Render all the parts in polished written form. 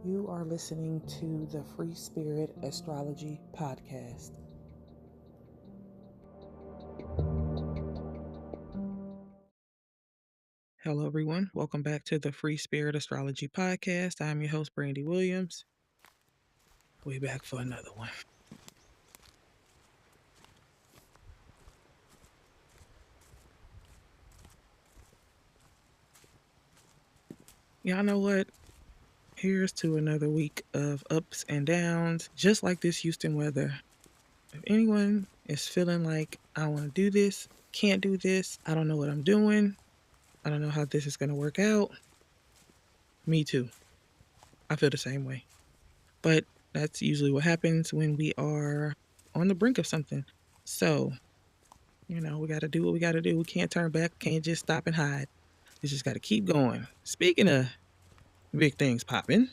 You are listening to the Free Spirit Astrology Podcast. Hello, everyone. Welcome back to the Free Spirit Astrology Podcast. I'm your host, Brandy Williams. We're back for another one. Y'all know what? Here's to another week of ups and downs, just like this Houston weather. If anyone is feeling like, I want to do this, can't do this, I don't know what I'm doing, I don't know how this is going to work out, me too. I feel the same way. But that's usually what happens when we are on the brink of something. So, we got to do what we got to do. We can't turn back, can't just stop and hide. We just got to keep going. Speaking of big things popping,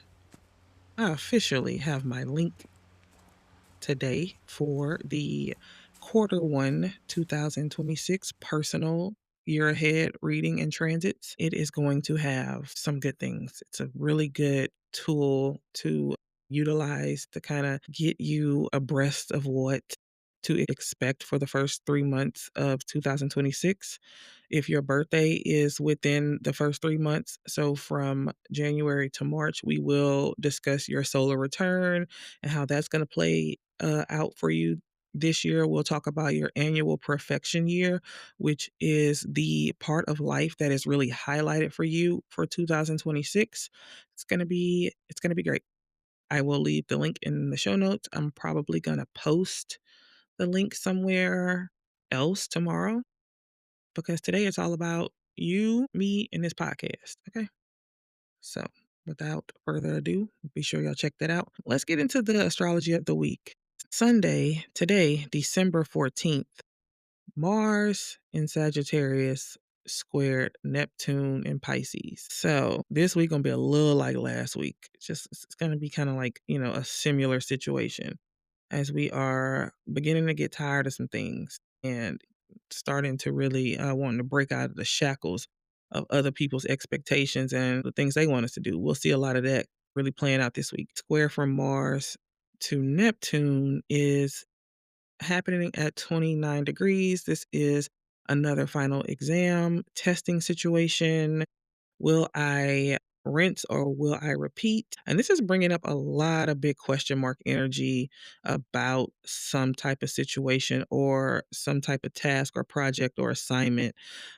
I officially have my link today for the Q1 2026 personal year ahead reading and transits. It is going to have some good things. It's a really good tool to utilize to kind of get you abreast of what to expect for the first 3 months of 2026. If your birthday is within the first 3 months, so from January to March, we will discuss your solar return and how that's going to play out for you this year. We'll talk about your annual perfection year, which is the part of life that is really highlighted for you for 2026. It's gonna be great. I will leave the link in the show notes. I'm probably gonna post the link somewhere else tomorrow because today it's all about you, me, and this podcast. Okay. So without further ado, be sure y'all check that out. Let's get into the astrology of the week. Sunday, today, December 14th, Mars in Sagittarius squared Neptune in Pisces. So this week gonna be a little like last week. It's gonna be kind of like, a similar situation as we are beginning to get tired of some things and starting to really wanting to break out of the shackles of other people's expectations and the things they want us to do. We'll see a lot of that really playing out this week. Square from Mars to Neptune is happening at 29 degrees. This is another final exam testing situation. Will I rinse or will I repeat? And this is bringing up a lot of big question mark energy about some type of situation or some type of task or project or assignment.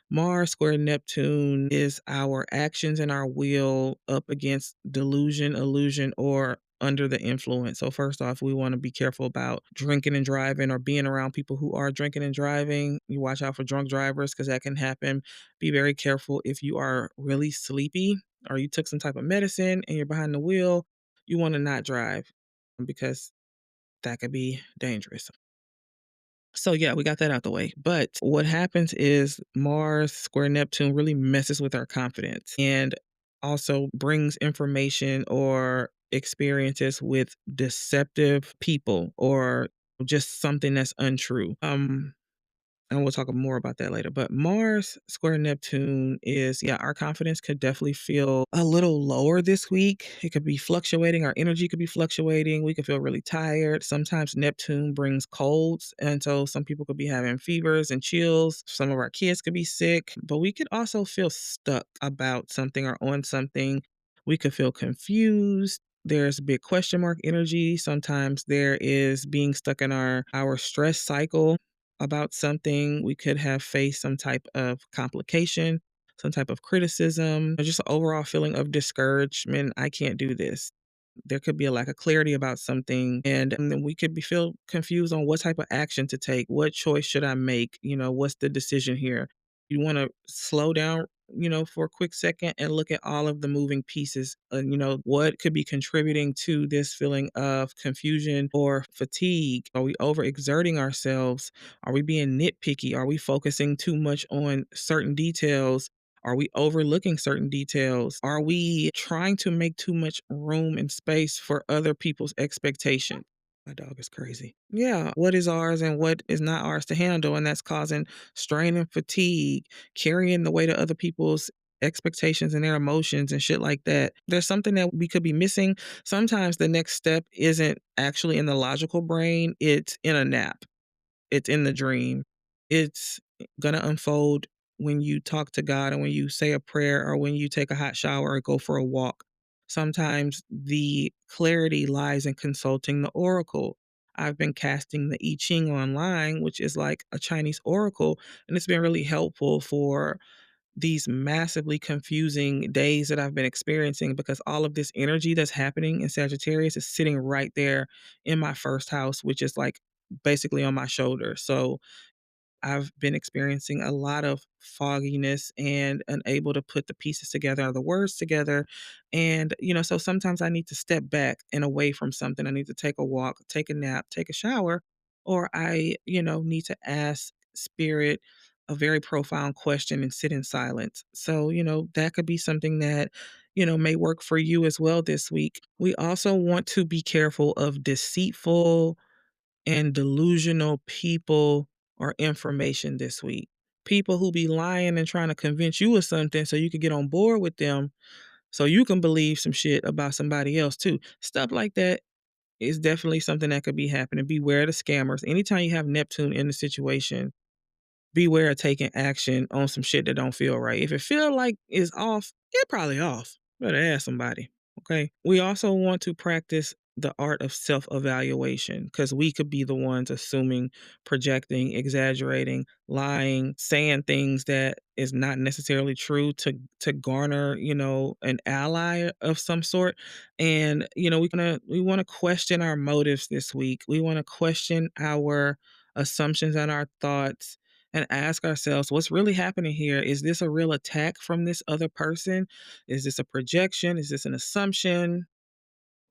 Mars square Neptune is our actions and our will up against delusion, illusion, or under the influence. So first off, we want to be careful about drinking and driving or being around people who are drinking and driving. You watch out for drunk drivers because that can happen. Be very careful if you are really sleepy or you took some type of medicine and you're behind the wheel. You want to not drive because that could be dangerous. So yeah, we got that out the way. But what happens is Mars square Neptune really messes with our confidence and also brings information or experiences with deceptive people or just something that's untrue. And we'll talk more about that later. But Mars square Neptune is, yeah, our confidence could definitely feel a little lower this week. It could be fluctuating. Our energy could be fluctuating. We could feel really tired. Sometimes Neptune brings colds. And so some people could be having fevers and chills. Some of our kids could be sick. But we could also feel stuck about something or on something. We could feel confused. There's big question mark energy. Sometimes there is being stuck in our stress cycle about something. We could have faced some type of complication, some type of criticism, or just an overall feeling of discouragement. I can't do this. There could be a lack of clarity about something, and then we could feel confused on what type of action to take. What choice should I make? What's the decision here? You want to slow down, for a quick second and look at all of the moving pieces and, what could be contributing to this feeling of confusion or fatigue. Are we overexerting ourselves? Are we being nitpicky? Are we focusing too much on certain details? Are we overlooking certain details? Are we trying to make too much room and space for other people's expectations? My dog is crazy. Yeah, what is ours and what is not ours to handle, and that's causing strain and fatigue, carrying the weight of other people's expectations and their emotions and shit like that. There's something that we could be missing. Sometimes the next step isn't actually in the logical brain, it's in a nap. It's in the dream. It's gonna unfold when you talk to God and when you say a prayer or when you take a hot shower or go for a walk. Sometimes the clarity lies in consulting the oracle. I've been casting the I Ching online, which is like a Chinese oracle, and it's been really helpful for these massively confusing days that I've been experiencing because all of this energy that's happening in Sagittarius is sitting right there in my first house, which is like basically on my shoulder. So I've been experiencing a lot of fogginess and unable to put the pieces together or the words together. And, so sometimes I need to step back and away from something. I need to take a walk, take a nap, take a shower, or I, need to ask spirit a very profound question and sit in silence. So, that could be something that, may work for you as well this week. We also want to be careful of deceitful and delusional people or information this week. People who be lying and trying to convince you of something so you can get on board with them so you can believe some shit about somebody else too. Stuff like that is definitely something that could be happening. Beware of the scammers. Anytime you have Neptune in the situation, beware of taking action on some shit that don't feel right. If it feel like it's off, it probably off. Better ask somebody. Okay. We also want to practice the art of self-evaluation because we could be the ones assuming, projecting, exaggerating, lying, saying things that is not necessarily true to garner, an ally of some sort. And, we want to question our motives this week. We want to question our assumptions and our thoughts and ask ourselves what's really happening here. Is this a real attack from this other person? Is this a projection? Is this an assumption?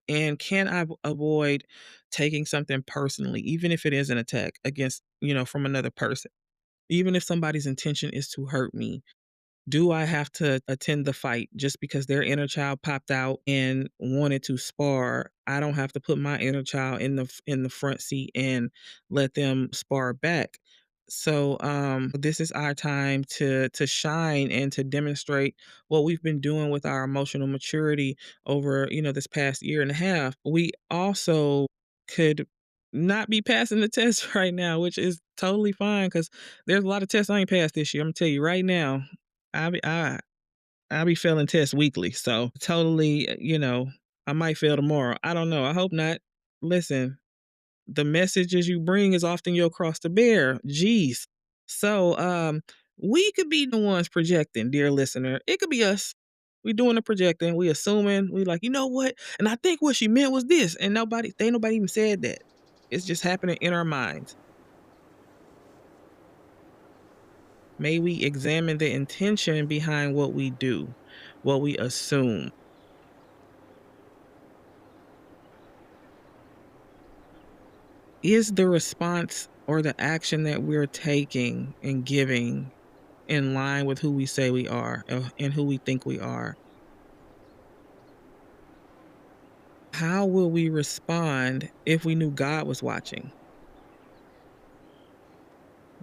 And can I avoid taking something personally, even if it is an attack against, from another person? Even if somebody's intention is to hurt me, do I have to attend the fight just because their inner child popped out and wanted to spar? I don't have to put my inner child in the front seat and let them spar back. So this is our time to shine and to demonstrate what we've been doing with our emotional maturity over, this past year and a half. We also could not be passing the test right now, which is totally fine because there's a lot of tests I ain't passed this year. I'm gonna tell you right now. I be failing tests weekly, so totally, I might fail tomorrow. I don't know. I hope not. Listen, the messages you bring is often your cross to bear. Jeez. So, we could be the ones projecting, dear listener. It could be us. We doing the projecting. We assuming. We like, you know what? And I think what she meant was this, and nobody even said that. It's just happening in our minds. May we examine the intention behind what we do, what we assume. Is the response or the action that we're taking and giving in line with who we say we are and who we think we are? How will we respond if we knew God was watching?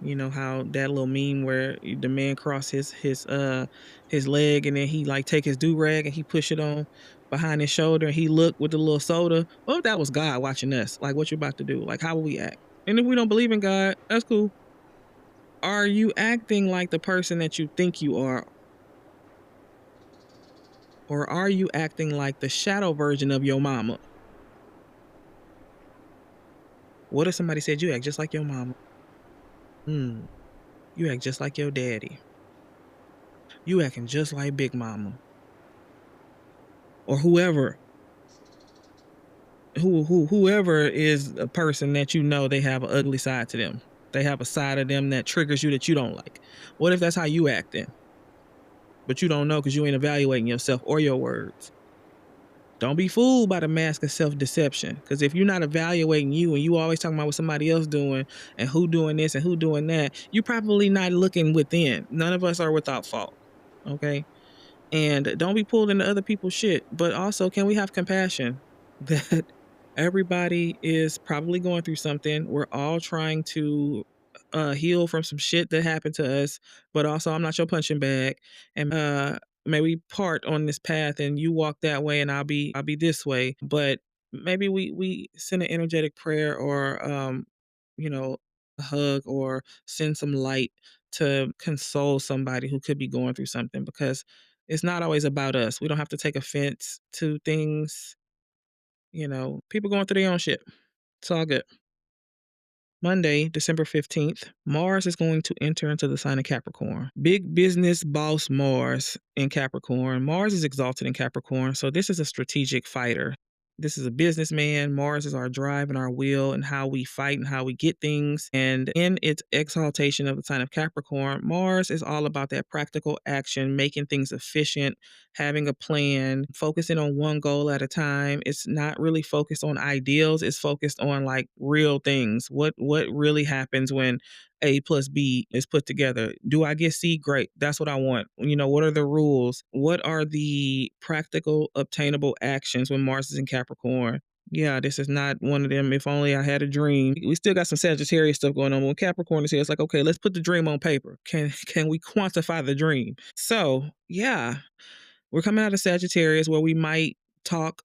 You know how that little meme where the man cross his leg and then he like take his do rag and he push it on behind his shoulder and he look with the little soda. Well, if that was God watching us, like what you about to do? Like how will we act? And if we don't believe in God, that's cool. Are you acting like the person that you think you are, or are you acting like the shadow version of your mama? What if somebody said you act just like your mama? Hmm, you act just like your daddy. You acting just like Big Mama or whoever is a person that they have an ugly side to them. They have a side of them that triggers you that you don't like. What if that's how you act then? But you don't know because you ain't evaluating yourself or your words. Don't be fooled by the mask of self-deception. Because if you're not evaluating you and you always talking about what somebody else doing and who doing this and who doing that, you probably not looking within. None of us are without fault. Okay. And don't be pulled into other people's shit. But also, can we have compassion that everybody is probably going through something? We're all trying to heal from some shit that happened to us. But also, I'm not your punching bag. And may we part on this path and you walk that way and I'll be this way. But maybe we send an energetic prayer or you know, a hug or send some light to console somebody who could be going through something because it's not always about us. We don't have to take offense to things, people going through their own shit. It's all good. Monday, December 15th, Mars is going to enter into the sign of Capricorn. Big business boss Mars in Capricorn. Mars is exalted in Capricorn, so this is a strategic fighter. This is a businessman. Mars is our drive and our will and how we fight and how we get things. And in its exaltation of the sign of Capricorn, Mars is all about that practical action, making things efficient, having a plan, focusing on one goal at a time. It's not really focused on ideals. It's focused on like real things. What really happens when A plus B is put together? Do I get C? Great. That's what I want. What are the rules? What are the practical, obtainable actions when Mars is in Capricorn? Yeah, this is not one of them. If only I had a dream. We still got some Sagittarius stuff going on. When Capricorn is here, it's like, okay, let's put the dream on paper. Can we quantify the dream? So yeah, we're coming out of Sagittarius where we might talk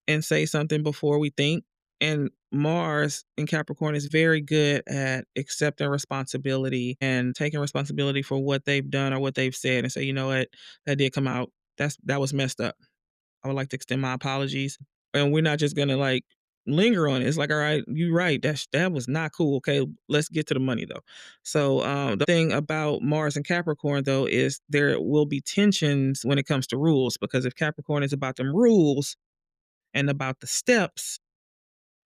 and say something before we think. And Mars in Capricorn is very good at accepting responsibility and taking responsibility for what they've done or what they've said and say, you know what, that did come out. That was messed up. I would like to extend my apologies. And we're not just gonna like linger on it. It's like, all right, you're right. That was not cool. Okay, let's get to the money though. So the thing about Mars and Capricorn though is there will be tensions when it comes to rules because if Capricorn is about them rules and about the steps,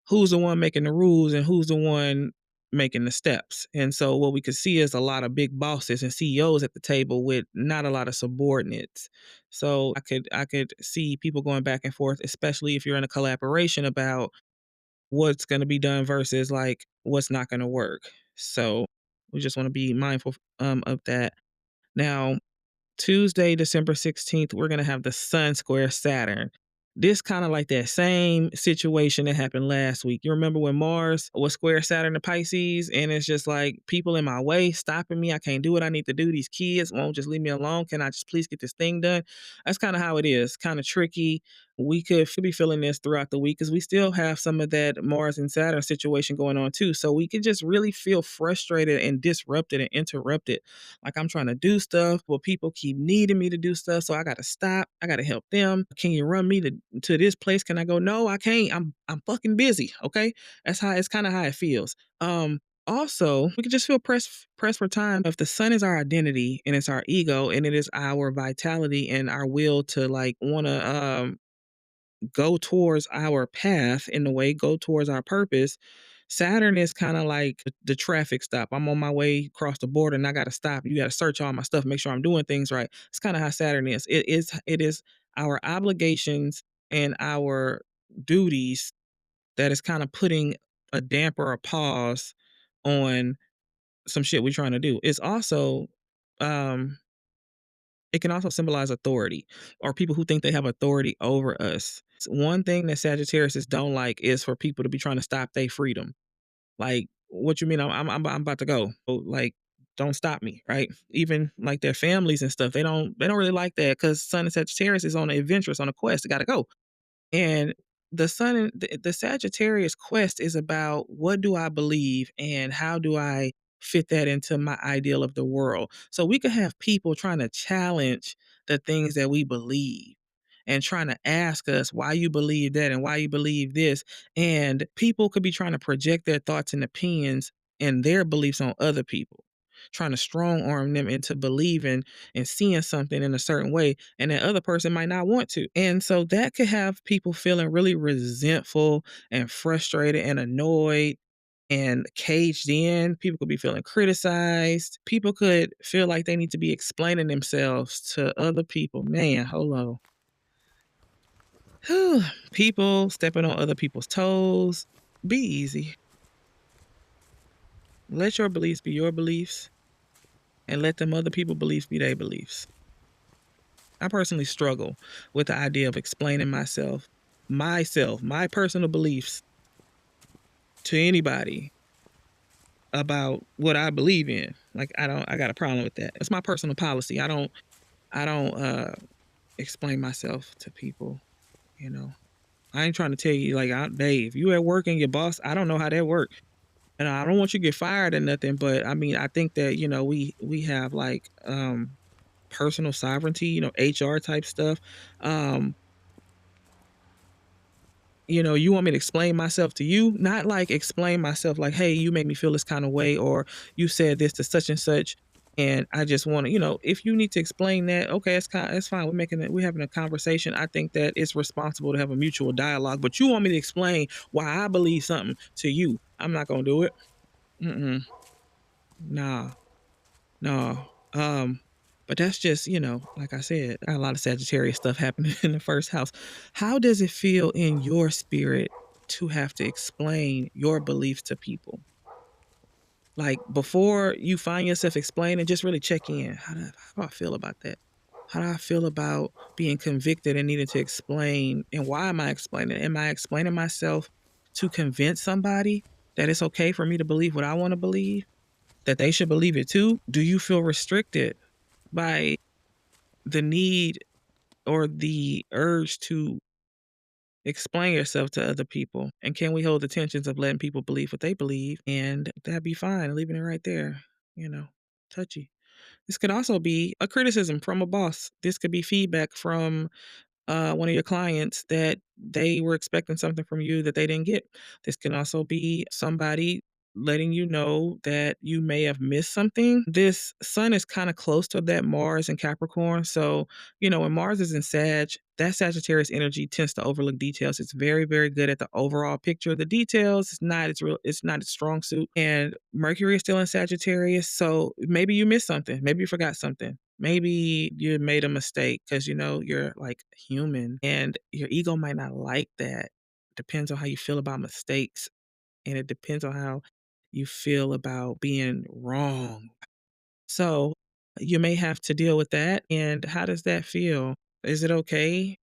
who's the one making the rules and who's the one making the steps. And so what we could see is a lot of big bosses and CEOs at the table with not a lot of subordinates. So I could see people going back and forth, especially if you're in a collaboration about what's going to be done versus like what's not going to work. So we just want to be mindful of that. Now, Tuesday, December 16th, we're going to have the Sun square Saturn. This kind of like that same situation that happened last week. You remember when Mars was square Saturn to Pisces, and it's just like people in my way stopping me. I can't do what I need to do. These kids won't just leave me alone. Can I just please get this thing done? That's kind of how it is. Kind of tricky. We could be feeling this throughout the week because we still have some of that Mars and Saturn situation going on too. So we could just really feel frustrated and disrupted and interrupted. Like I'm trying to do stuff, but people keep needing me to do stuff. So I gotta stop. I gotta help them. Can you run me to this place? Can I go? No, I can't. I'm fucking busy. Okay. It's kind of how it feels. Also, we can just feel pressed for time. If the sun is our identity and it's our ego and it is our vitality and our will to like wanna go towards our path in the way, go towards our purpose. Saturn is kind of like the traffic stop. I'm on my way across the border and I got to stop. You got to search all my stuff, make sure I'm doing things right. It's kind of how Saturn is. It is our obligations and our duties that is kind of putting a damper or pause on some shit we're trying to do. Um it can also symbolize authority or people who think they have authority over us. One thing that Sagittarius don't like is for people to be trying to stop their freedom. Like, what you mean? I'm about to go. So, like, don't stop me, right? Even like their families and stuff, they don't really like that because Sun and Sagittarius is on an adventurous on a quest. They got to go. And the Sagittarius quest is about what do I believe and how do I fit that into my ideal of the world. So we could have people trying to challenge the things that we believe and trying to ask us why you believe that and why you believe this. And people could be trying to project their thoughts and opinions and their beliefs on other people, trying to strong arm them into believing and seeing something in a certain way, and that other person might not want to. And so that could have people feeling really resentful and frustrated and annoyed and caged in. People could be feeling criticized. People could feel like they need to be explaining themselves to other people. Man, hold on. Whew. People stepping on other people's toes. Be easy. Let your beliefs be your beliefs and let them other people beliefs be their beliefs. I personally struggle with the idea of explaining my personal beliefs to anybody about what I believe in. Like I got a problem with that. It's my personal policy. I don't I don't explain myself to people, you know. I ain't trying to tell you like, Dave, you at work and your boss, I don't know how that work. And I don't want you to get fired or nothing, but I mean, I think that, we have like personal sovereignty, HR type stuff. Um, you want me to explain myself to you, not like explain myself like, hey, you made me feel this kind of way, or you said this to such and such. And I just want to, if you need to explain that, okay, it's fine. We're having a conversation. I think that it's responsible to have a mutual dialogue, but you want me to explain why I believe something to you. I'm not gonna do it. Mm-mm. Nah. No, but that's just, like I said, I got a lot of Sagittarius stuff happening in the first house. How does it feel in your spirit to have to explain your beliefs to people? Like before you find yourself explaining, just really check in. How do I feel about that? How do I feel about being convicted and needing to explain? And why am I explaining? Am I explaining myself to convince somebody that it's okay for me to believe what I want to believe? That they should believe it too? Do you feel restricted by the need or the urge to explain yourself to other people? And can we hold the tensions of letting people believe what they believe? And that'd be fine, leaving it right there, you know, touchy. This could also be a criticism from a boss. This could be feedback from one of your clients that they were expecting something from you that they didn't get. This can also be somebody letting you know that you may have missed something. This sun is kind of close to that Mars in Capricorn. So, when Mars is in Sag, that Sagittarius energy tends to overlook details. It's very, very good at the overall picture of the details. It's not its strong suit. And Mercury is still in Sagittarius. So maybe you missed something. Maybe you forgot something. Maybe you made a mistake because you're like human and your ego might not like that. Depends on how you feel about mistakes, and it depends on how you feel about being wrong. So you may have to deal with that. And how does that feel? Is it okay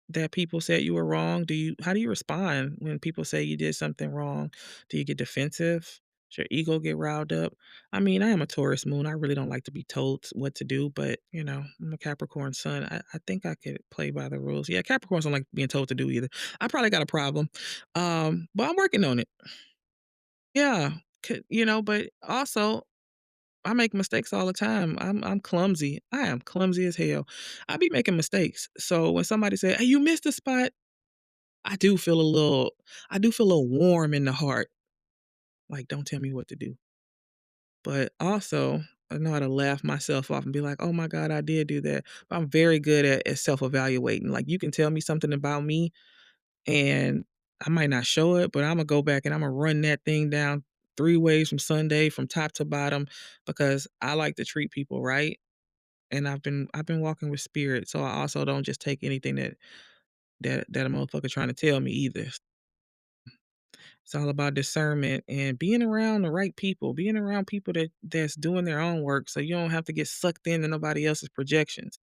that people said you were wrong? How do you respond when people say you did something wrong? Do you get defensive? Does your ego get riled up? I mean, I am a Taurus moon. I really don't like to be told what to do, but I'm a Capricorn sun. I think I could play by the rules. Yeah, Capricorns don't like being told to do either. I probably got a problem. But I'm working on it. Yeah. But also I make mistakes all the time. I'm clumsy. I am clumsy as hell. I be making mistakes. So when somebody say, "Hey, you missed a spot," I do feel a little warm in the heart. Like, don't tell me what to do. But also, I know how to laugh myself off and be like, "Oh my God, I did do that." But I'm very good at self-evaluating. Like, you can tell me something about me, and I might not show it, but Imma go back and Imma run that thing down 3 ways from Sunday, from top to bottom, because I like to treat people right. And I've been walking with spirit, so I also don't just take anything that a motherfucker trying to tell me either. It's all about discernment and being around the right people, being around people that's doing their own work so you don't have to get sucked into nobody else's projections.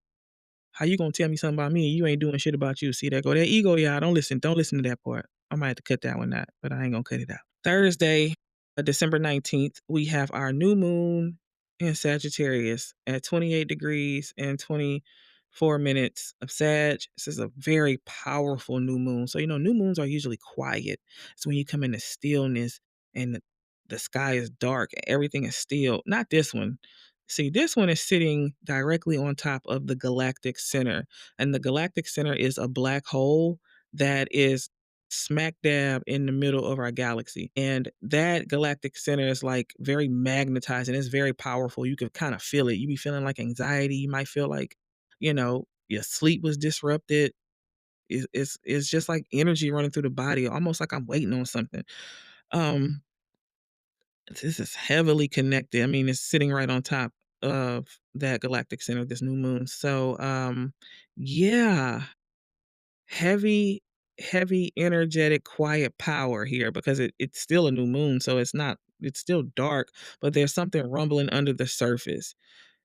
How you gonna tell me something about me and you ain't doing shit about you? See that go that ego, yeah, don't listen to that part. I might have to cut that one out, but I ain't gonna cut it out. Thursday, December 19th, we have our new moon in Sagittarius at 28 degrees and 24 minutes of Sag. This is a very powerful new moon. So, new moons are usually quiet. It's when you come into stillness and the sky is dark, everything is still. Not this one. See, this one is sitting directly on top of the galactic center. And the galactic center is a black hole that is smack dab in the middle of our galaxy. And that galactic center is like very magnetized and it's very powerful. You can kind of feel it. You be feeling like anxiety. You might feel like, your sleep was disrupted. It's just like energy running through the body, almost like I'm waiting on something. Um, this is heavily connected. I mean, it's sitting right on top of that galactic center, this new moon. So yeah, heavy, heavy, energetic, quiet power here because it's still a new moon, so it's still dark, but there's something rumbling under the surface.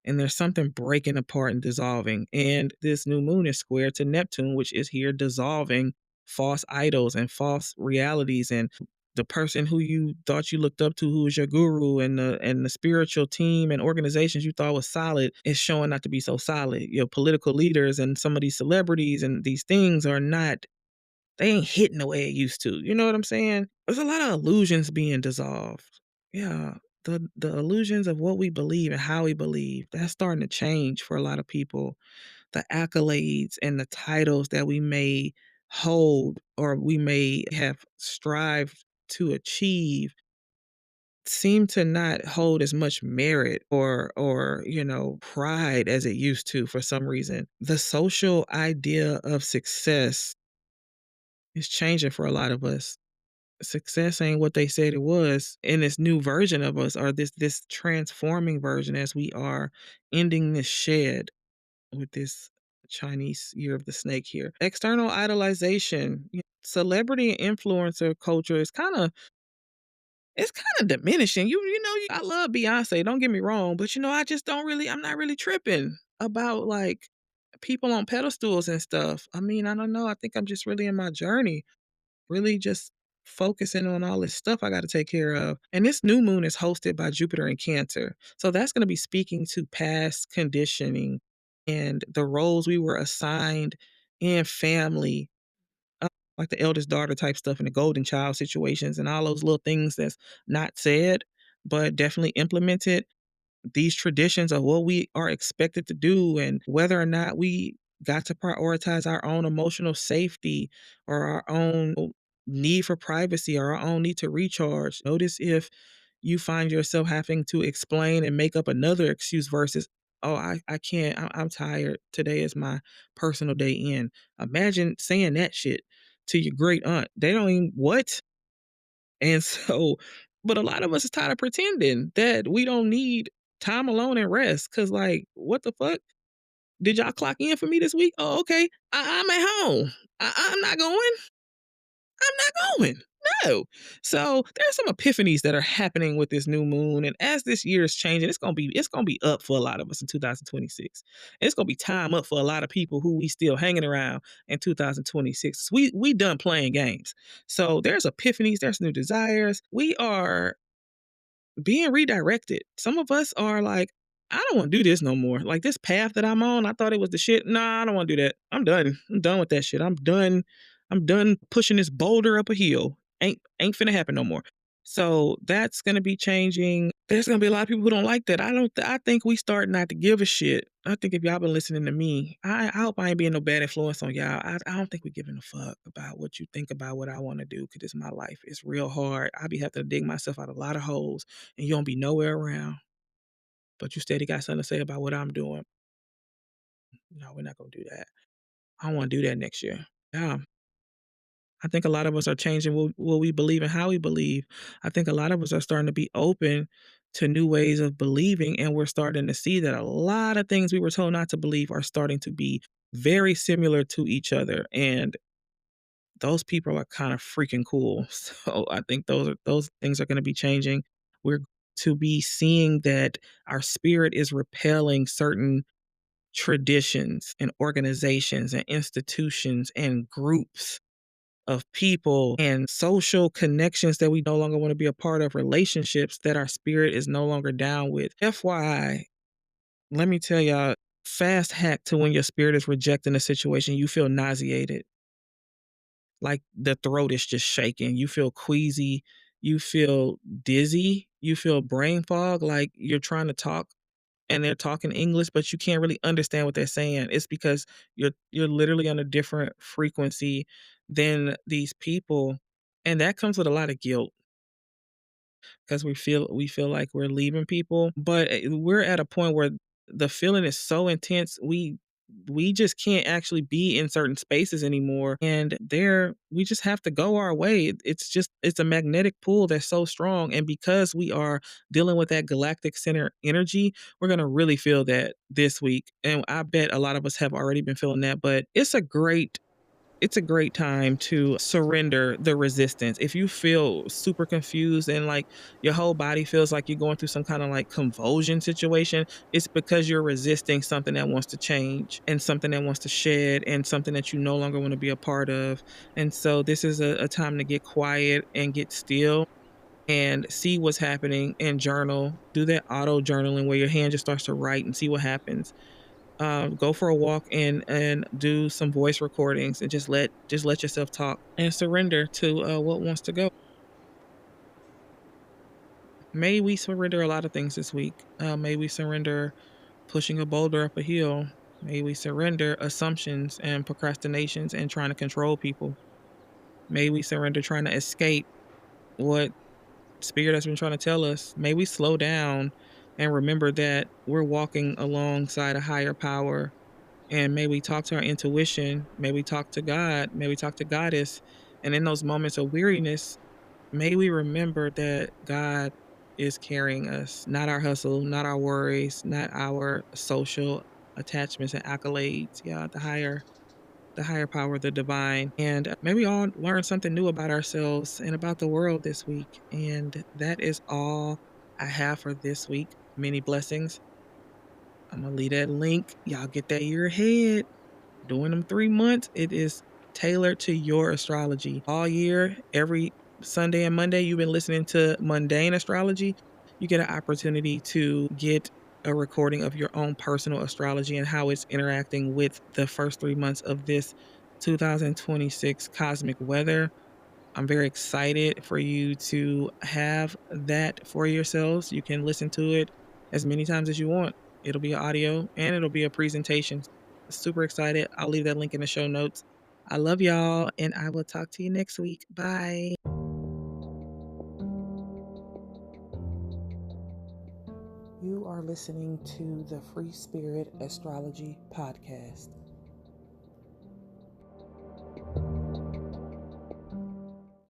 And there's something breaking apart and dissolving. And this new moon is square to Neptune, which is here dissolving false idols and false realities and the person who you thought you looked up to, who was your guru, and the spiritual team and organizations you thought was solid is showing not to be so solid. Your political leaders and some of these celebrities and these things are not, they ain't hitting the way it used to. You know what I'm saying? There's a lot of illusions being dissolved. Yeah. The illusions of what we believe and how we believe, that's starting to change for a lot of people. The accolades and the titles that we may hold or we may have strived to achieve seem to not hold as much merit or pride as it used to for some reason. The social idea of success is changing for a lot of us. Success ain't what they said it was in this new version of us, or this transforming version as we are ending this shed with this Chinese year of the snake here. External idolization, celebrity and influencer culture is kind of diminishing. I love Beyonce, don't get me wrong, but I just don't really, I'm not really tripping about like people on pedestals and stuff. I mean, I don't know. I think I'm just really in my journey, really just focusing on all this stuff I got to take care of. And this new moon is hosted by Jupiter in Cancer. So that's going to be speaking to past conditioning and the roles we were assigned in family, uh, like the eldest daughter type stuff and the golden child situations and all those little things that's not said, but definitely implemented. These traditions of what we are expected to do and whether or not we got to prioritize our own emotional safety or our own need for privacy or our own need to recharge. Notice if you find yourself having to explain and make up another excuse versus, oh, I can't, I'm tired. Today is my personal day in. Imagine saying that shit to your great aunt. They don't even, what? And so, but a lot of us is tired of pretending that we don't need time alone and rest. Cause like, what the fuck? Did y'all clock in for me this week? Oh, okay. I'm at home. I'm not going. I'm not going. No. So there's some epiphanies that are happening with this new moon. And as this year is changing, it's gonna be up for a lot of us in 2026. It's gonna be time up for a lot of people who we still hanging around in 2026. We done playing games. So there's epiphanies, there's new desires. We are being redirected. Some of us are like, I don't want to do this no more. Like this path that I'm on, I thought it was the shit. Nah, I don't want to do that. I'm done. I'm done with that shit. I'm done. I'm done pushing this boulder up a hill. Ain't finna happen no more. So that's gonna be changing. There's gonna be a lot of people who don't like that. I think we start not to give a shit. I think if y'all been listening to me, I hope I ain't being no bad influence on y'all. I don't think we giving a fuck about what you think about what I want to do because it's my life. It's real hard. I be having to dig myself out a lot of holes and you don't be nowhere around. But you steady got something to say about what I'm doing. No, we're not gonna do that. I want to do that next year. Yeah. I think a lot of us are changing what we believe and how we believe. I think a lot of us are starting to be open to new ways of believing, and we're starting to see that a lot of things we were told not to believe are starting to be very similar to each other. And those people are kind of freaking cool. So I think those things are going to be changing. We're to be seeing that our spirit is repelling certain traditions and organizations and institutions and groups of people and social connections that we no longer want to be a part of, relationships that our spirit is no longer down with. FYI, let me tell y'all, fast hack to when your spirit is rejecting a situation, you feel nauseated. Like the throat is just shaking. You feel queasy. You feel dizzy. You feel brain fog, like you're trying to talk and they're talking English, but you can't really understand what they're saying. It's because you're literally on a different frequency than these people. And that comes with a lot of guilt because we feel like we're leaving people. But we're at a point where the feeling is so intense, we just can't actually be in certain spaces anymore. And there we just have to go our way. It's a magnetic pull that's so strong. And because we are dealing with that galactic center energy, we're gonna really feel that this week. And I bet a lot of us have already been feeling that. But it's a great it's a great time to surrender the resistance. If you feel super confused and like your whole body feels like you're going through some kind of like convulsion situation, it's because you're resisting something that wants to change and something that wants to shed and something that you no longer want to be a part of. And so this is a time to get quiet and get still and see what's happening and journal. Do that auto journaling where your hand just starts to write and see what happens. Go for a walk and do some voice recordings and just let yourself talk and surrender to what wants to go. May we surrender a lot of things this week. May we surrender pushing a boulder up a hill. May we surrender assumptions and procrastinations and trying to control people. May we surrender trying to escape what spirit has been trying to tell us. May we slow down and remember that we're walking alongside a higher power. And may we talk to our intuition. May we talk to God. May we talk to Goddess. And in those moments of weariness, may we remember that God is carrying us, not our hustle, not our worries, not our social attachments and accolades. Yeah, the higher power, the divine. And may we all learn something new about ourselves and about the world this week. And that is all I have for this week. Many blessings. I'm gonna leave that link. Y'all get that year ahead. During them 3 months, it is tailored to your astrology. All year, every Sunday and Monday, you've been listening to mundane astrology. You get an opportunity to get a recording of your own personal astrology and how it's interacting with the first 3 months of this 2026 cosmic weather. I'm very excited for you to have that for yourselves. You can listen to it as many times as you want. It'll be audio and it'll be a presentation. Super excited. I'll leave that link in the show notes. I love y'all and I will talk to you next week. Bye. You are listening to the Free Spirit Astrology Podcast.